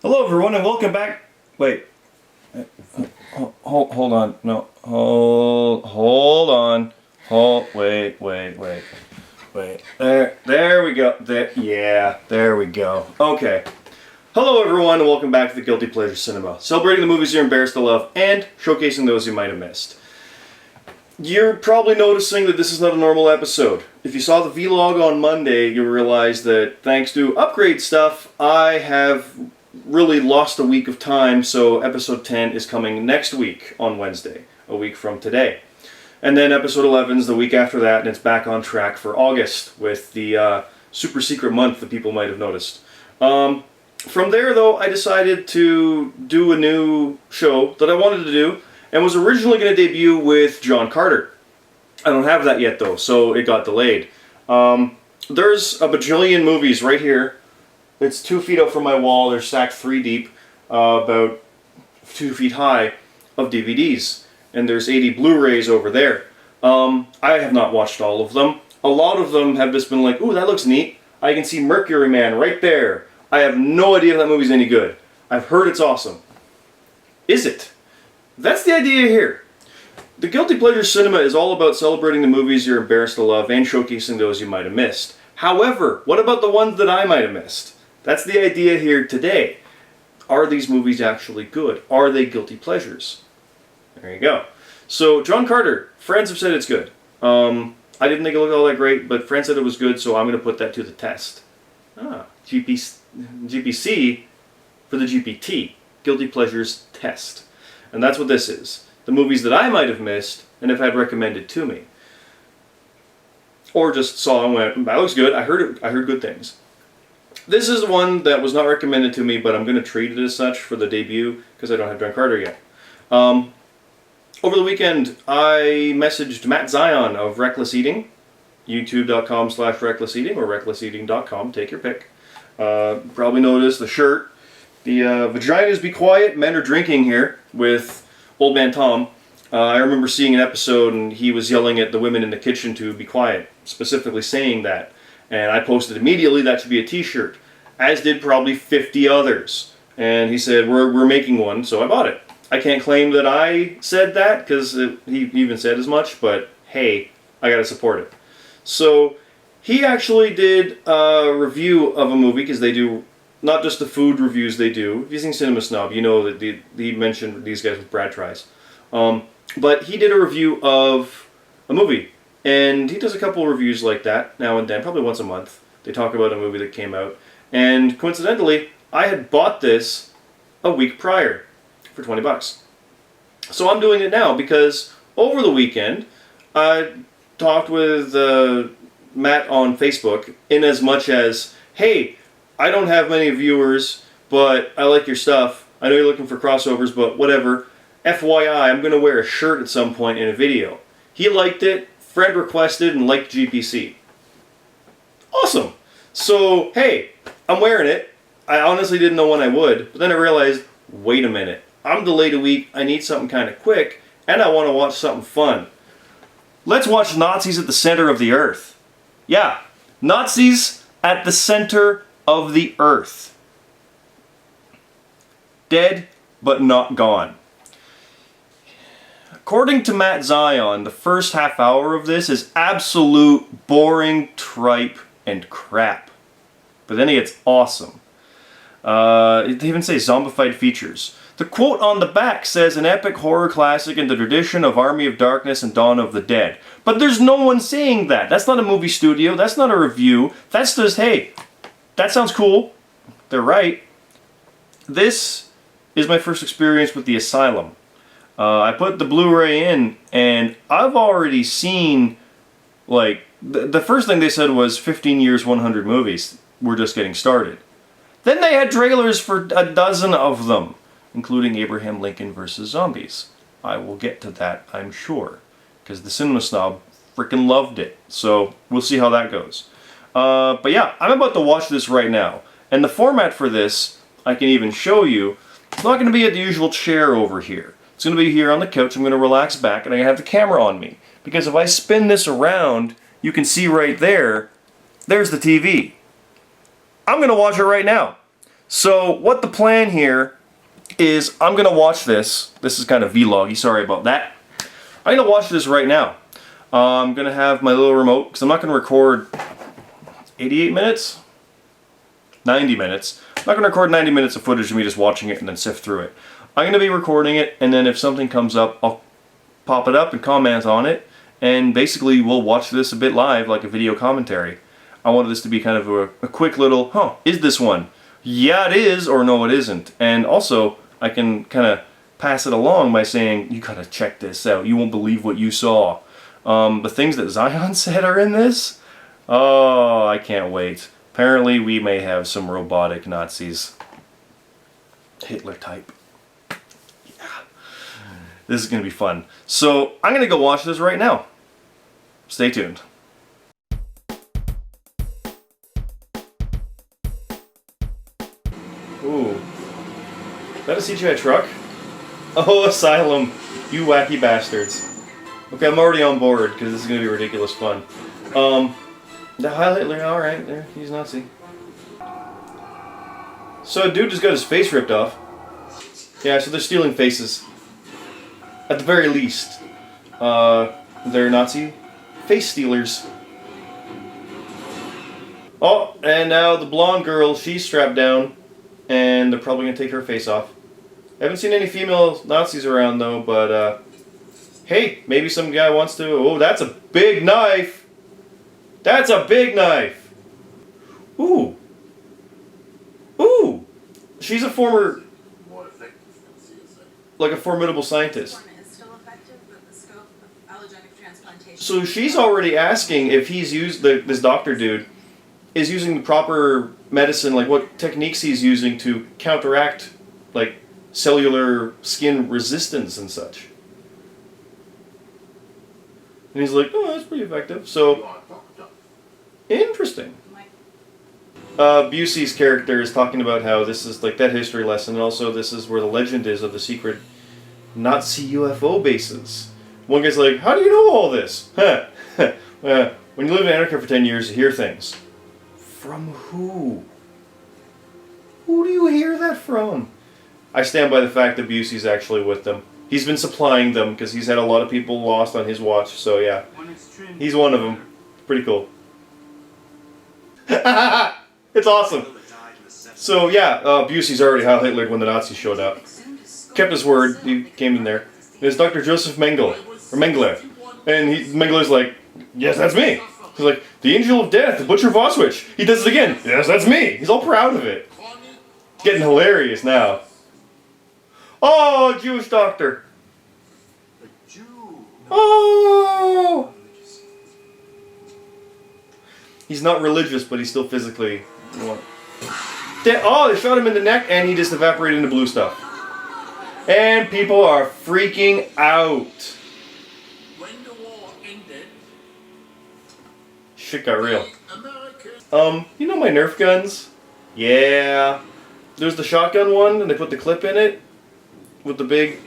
Hello everyone and welcome back. Wait. Hold on. No. Hold on. Wait. There we go. There we go. Okay. Hello everyone and welcome back to the Guilty Pleasure Cinema. Celebrating the movies you're embarrassed to love and showcasing those you might have missed. You're probably noticing that this is not a normal episode. If you saw the vlog on Monday, you realize that thanks to upgrade stuff, I have really lost a week of time, so episode 10 is coming next week on Wednesday, a week from today. And then episode 11 is the week after that, and it's back on track for August with the super secret month that people might have noticed. From there, though, I decided to do a new show that I wanted to do, and was originally going to debut with John Carter. I don't have that yet, though, so it got delayed. There's a bajillion movies right here. It's 2 feet out from my wall. They're stacked 3 deep, about 2 feet high, of DVDs. And there's 80 Blu-rays over there. I have not watched all of them. A lot of them have just been like, ooh, that looks neat. I can see Mercury Man right there. I have no idea if that movie's any good. I've heard it's awesome. Is it? That's the idea here. The Guilty Pleasure Cinema is all about celebrating the movies you're embarrassed to love and showcasing those you might have missed. However, what about the ones that I might have missed? That's the idea here today. Are these movies actually good? Are they guilty pleasures? There you go. So, John Carter, friends have said it's good. I didn't think it looked all that great, but friends said it was good, so I'm going to put that to the test. GPC for the GPT, Guilty Pleasures Test. And that's what this is. The movies that I might have missed and have had recommended to me. Or just saw and went, that looks good, I heard good things. This is one that was not recommended to me, but I'm going to treat it as such for the debut, because I don't have John Carter yet. Over the weekend, I messaged Matt Zion of Reckless Eating, youtube.com/recklesseating or recklesseating.com, take your pick. Probably noticed the shirt. The Vaginas Be Quiet, Men Are Drinking here, with Old Man Tom. I remember seeing an episode and he was yelling at the women in the kitchen to be quiet, specifically saying that. And I posted immediately that should be a t-shirt, as did probably 50 others. And he said, we're making one, so I bought it. I can't claim that I said that, because he even said as much, but hey, I gotta support it. So, he actually did a review of a movie, because they do, not just the food reviews they do. If you've seen Cinema Snob, you know that he mentioned these guys with Brad Tries. But he did a review of a movie. And he does a couple of reviews like that now and then, probably once a month. They talk about a movie that came out. And coincidentally, I had bought this a week prior for 20 bucks. So I'm doing it now because over the weekend, I talked with Matt on Facebook in as much as, hey, I don't have many viewers, but I like your stuff. I know you're looking for crossovers, but whatever. FYI, I'm going to wear a shirt at some point in a video. He liked it. Fred requested and liked GPC. Awesome! So, hey, I'm wearing it. I honestly didn't know when I would, but then I realized, wait a minute. I'm delayed a week, I need something kind of quick, and I want to watch something fun. Let's watch Nazis at the Center of the Earth. Yeah, Nazis at the center of the Earth. Dead, but not gone. According to Matt Zion, the first half hour of this is absolute boring, tripe, and crap. But then it gets awesome. They even say zombified features. The quote on the back says, an epic horror classic in the tradition of Army of Darkness and Dawn of the Dead. But there's no one saying that. That's not a movie studio. That's not a review. That's just, hey, that sounds cool. They're right. This is my first experience with The Asylum. I put the Blu-ray in, and I've already seen, like, the first thing they said was 15 years, 100 movies. We're just getting started. Then they had trailers for a dozen of them, including Abraham Lincoln vs. Zombies. I will get to that, I'm sure, because the Cinema Snob freaking loved it. So we'll see how that goes. But yeah, I'm about to watch this right now. And the format for this, I can even show you. It's not going to be at the usual chair over here. It's going to be here on the couch. I'm going to relax back and I have the camera on me. Because if I spin this around, you can see right there, there's the TV. I'm going to watch it right now. So what the plan here is I'm going to watch this. This is kind of vloggy, sorry about that. I'm going to watch this right now. I'm going to have my little remote, because I'm not going to record 88 minutes? 90 minutes. I'm not going to record 90 minutes of footage of me just watching it and then sift through it. I'm going to be recording it, and then if something comes up, I'll pop it up and comment on it, and basically we'll watch this a bit live, like a video commentary. I wanted this to be kind of a quick little, is this one? Yeah, it is, or no, it isn't. And also, I can kind of pass it along by saying, you gotta check this out. You won't believe what you saw. The things that Zion said are in this? Oh, I can't wait. Apparently, we may have some robotic Nazis. Hitler type. Yeah. This is gonna be fun. So, I'm gonna go watch this right now. Stay tuned. Ooh. Is that a CGI truck? Oh, Asylum. You wacky bastards. Okay, I'm already on board, because this is going to be ridiculous fun. The Heil Hitler, alright, there, he's Nazi. So a dude just got his face ripped off. Yeah, so they're stealing faces. At the very least. They're Nazi face stealers. Oh, and now the blonde girl, she's strapped down. And they're probably going to take her face off. I haven't seen any female Nazis around though, but hey, maybe some guy wants to... Oh, that's a big knife! That's a big knife! Ooh. Ooh! She's a former... like a formidable scientist. So she's already asking if he's used... this doctor dude is using the proper medicine, like what techniques he's using to counteract like cellular skin resistance and such. And he's like, oh, that's pretty effective. So interesting. Busey's character is talking about how this is like that history lesson, and also this is where the legend is of the secret Nazi UFO bases. One guy's like, how do you know all this? When you live in Antarctica for 10 years, you hear things. From who? Who do you hear that from? I stand by the fact that Busey's actually with them. He's been supplying them because he's had a lot of people lost on his watch, so yeah. He's one of them. Pretty cool. It's awesome. So yeah, Busey's already Heil Hitler when the Nazis showed up. Kept his word, he came in there. It's Dr. Joseph Mengele, or Mengele. And Mengele's like, yes, that's me. He's like, the angel of death, the butcher of Auschwitz. He does it again. Yes, that's me. He's all proud of it. Getting hilarious now. Oh, Jewish doctor. Oh. He's not religious, but he's still physically. Oh, they shot him in the neck, and he just evaporated into blue stuff. And people are freaking out. Shit got real. You know my Nerf guns? Yeah. There's the shotgun one, and they put the clip in it with the big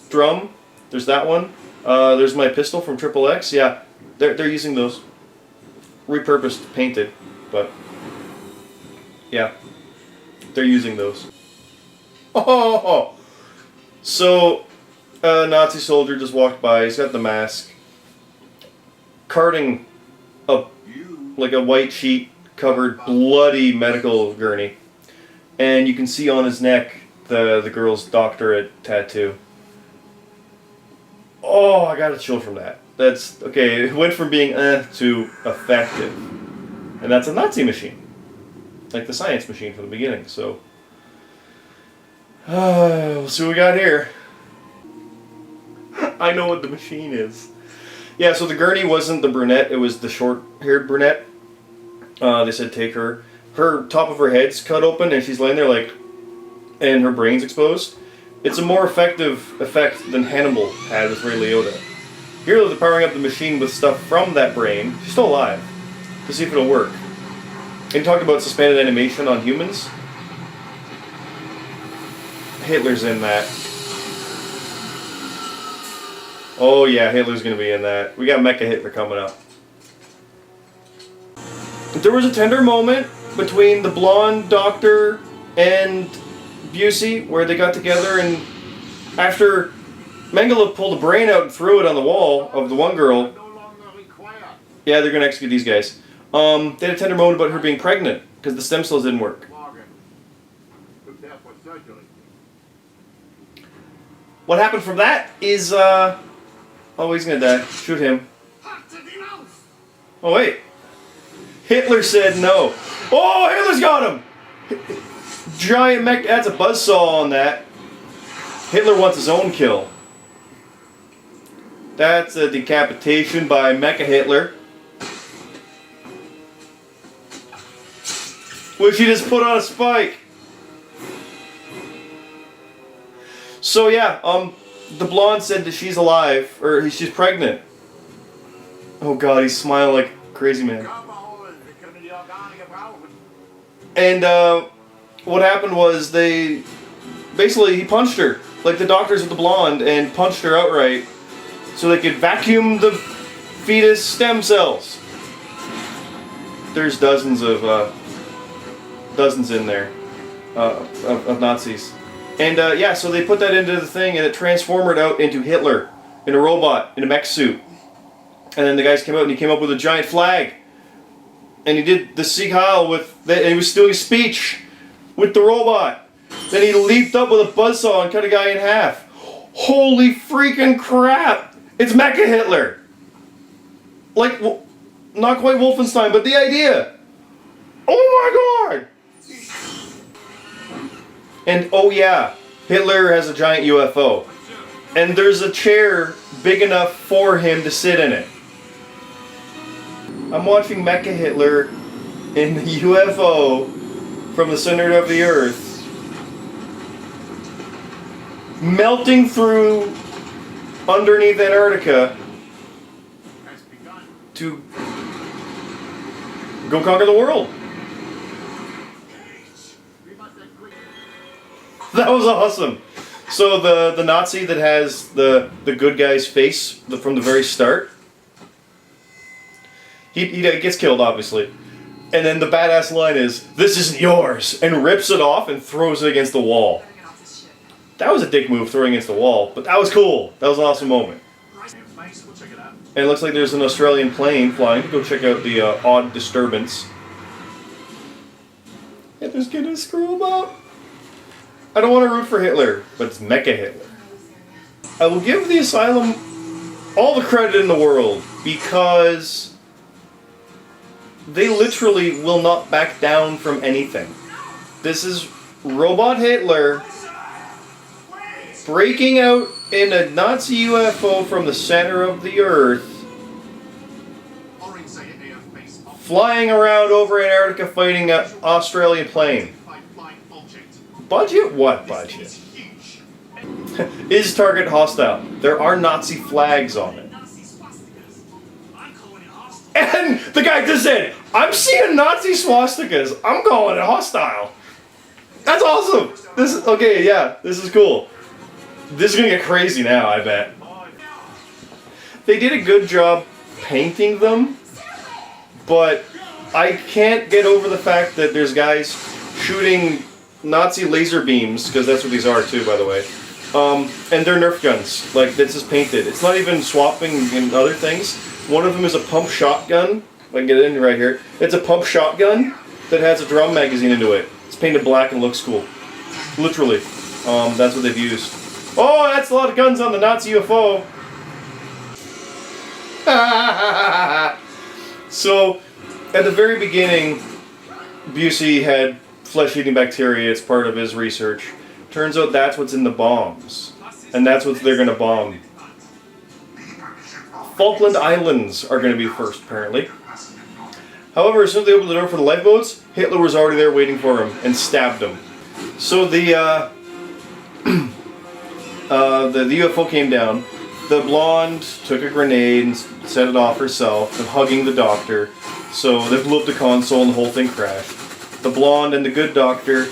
drum. There's that one. There's my pistol from Triple X. Yeah, they're using those. Repurposed, painted, but yeah, they're using those. Oh, so a Nazi soldier just walked by. He's got the mask, carting like a white sheet covered bloody medical gurney, and you can see on his neck the girl's doctorate tattoo. Oh, I got a chill from that. That's okay. It went from being to effective, and that's a Nazi machine, like the science machine from the beginning. So we'll see what we got here. I know what the machine is. Yeah, so the gurney wasn't the brunette, it was the short-haired brunette. They said take her. Her top of her head's cut open and she's laying there like, and her brain's exposed. It's a more effective effect than Hannibal had with Ray Liotta. Here they're powering up the machine with stuff from that brain. She's still alive. To see if it'll work. And he talked about suspended animation on humans. Hitler's in that. Oh yeah, Hitler's gonna be in that. We got Mecha Hitler coming up. There was a tender moment between the blonde doctor and Busey where they got together, and after Mengele pulled a brain out and threw it on the wall of the one girl. Yeah, they're gonna execute these guys. They had a tender moment about her being pregnant because the stem cells didn't work. What happened from that is, oh, he's gonna die. Shoot him. Oh, wait. Hitler said no. Oh, Hitler's got him! Giant mech, that's a buzzsaw on that. Hitler wants his own kill. That's a decapitation by Mecha Hitler. Which he just put on a spike. So yeah, the blonde said that she's alive, or she's pregnant. Oh god, he's smiling like a crazy man. And what happened was he punched her, like the doctors with the blonde, and punched her outright so they could vacuum the fetus stem cells. There's dozens in there of Nazis. And yeah, so they put that into the thing and it transformed it out into Hitler in a robot, in a mech suit. And then the guys came out and he came up with a giant flag. And he did the Sieg Heil and he was doing a speech with the robot. Then he leaped up with a buzzsaw and cut a guy in half. Holy freaking crap! It's Mecha Hitler! Like, not quite Wolfenstein, but the idea! Oh my god! And oh yeah, Hitler has a giant UFO. And there's a chair big enough for him to sit in it. I'm watching Mecha Hitler in the UFO from the center of the Earth, melting through underneath Antarctica to go conquer the world. That was awesome. So the Nazi that has the good guy's face from the very start, he gets killed, obviously. And then the badass line is, "This isn't yours," and rips it off and throws it against the wall. That was a dick move, throwing against the wall, but that was cool. That was an awesome moment. And it looks like there's an Australian plane flying. Go check out the odd disturbance. Hitler's gonna screw him up. I don't want to root for Hitler, but it's Mecha Hitler. I will give the Asylum all the credit in the world because they literally will not back down from anything. This is Robot Hitler breaking out in a Nazi UFO from the center of the Earth, flying around over Antarctica fighting an Australian plane. Budget? What budget? Is target hostile? There are Nazi flags on it. And the guy just said, "I'm seeing Nazi swastikas. I'm calling it hostile." That's awesome. This is okay. Yeah, this is cool. This is gonna get crazy now, I bet. They did a good job painting them, but I can't get over the fact that there's guys shooting Nazi laser beams, because that's what these are too, by the way. And they're Nerf guns. Like, this is painted. It's not even swapping and other things. One of them is a pump shotgun. If I can get it in right here. It's a pump shotgun that has a drum magazine into it. It's painted black and looks cool. Literally. That's what they've used. Oh, that's a lot of guns on the Nazi UFO. So, at the very beginning, Busey had flesh-eating bacteria. It's part of his research. Turns out that's what's in the bombs. And that's what they're going to bomb. Falkland Islands are going to be first, apparently. However, as soon as they opened the door for the lifeboats, Hitler was already there waiting for him and stabbed him. So the UFO came down. The blonde took a grenade and set it off herself, and hugging the doctor. So they blew up the console and the whole thing crashed. The blonde and the good doctor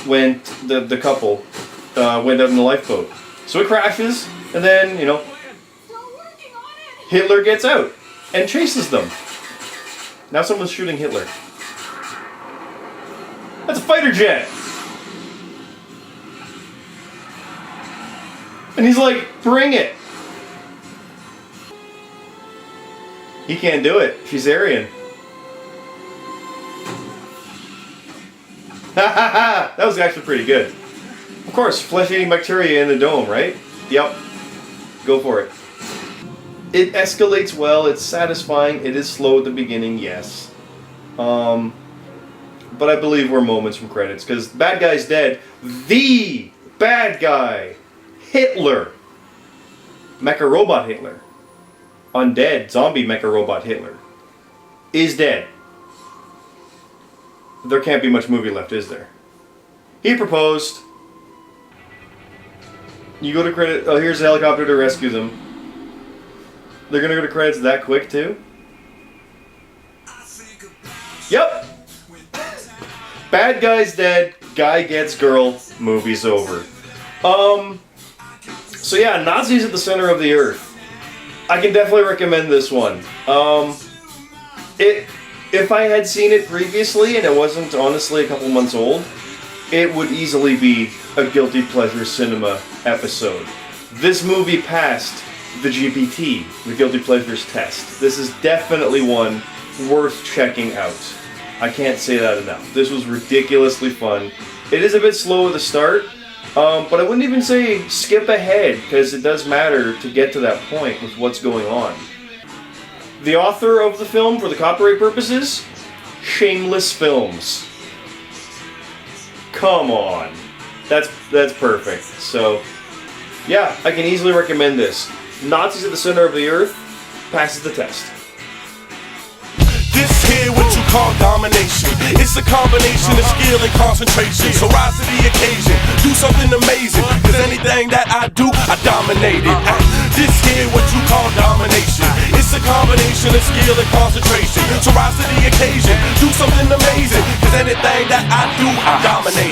went, the couple, went out in the lifeboat. So it crashes, and then, you know, Hitler gets out and chases them. Now someone's shooting Hitler. That's a fighter jet! And he's like, bring it! He can't do it. She's Aryan. Ha ha ha! That was actually pretty good. Of course, flesh-eating bacteria in the dome, right? Yep. Go for it. It escalates well, it's satisfying, it is slow at the beginning, yes. But I believe we're moments from credits, because bad guy's dead. The bad guy! Hitler! Mecha Robot Hitler. Undead, zombie Mecha Robot Hitler. Is dead. There can't be much movie left, is there? He proposed. You go to credit. Oh, here's a helicopter to rescue them. They're gonna go to credits that quick too? Yep! Bad guy's dead, guy gets girl, movie's over. So yeah, Nazis at the center of the earth. I can definitely recommend this one. If I had seen it previously and it wasn't honestly a couple months old, it would easily be a guilty pleasure cinema episode. This movie passed the GPT, the guilty pleasures test. This is definitely one worth checking out. I can't say that enough. This was ridiculously fun. It is a bit slow at the start, but I wouldn't even say skip ahead, because it does matter to get to that point with what's going on. The author of the film, for the copyright purposes, Shameless Films. Come on. That's perfect. So, yeah, I can easily recommend this. Nazis at the center of the earth passes the test. This here what you call domination. It's a combination of skill and concentration. So rise to the occasion, do something amazing. Cause anything that I do, I dominate it. This here what you call domination. It's a combination of skill and concentration. So rise to the occasion, do something amazing. Cause anything that I do, I dominate it.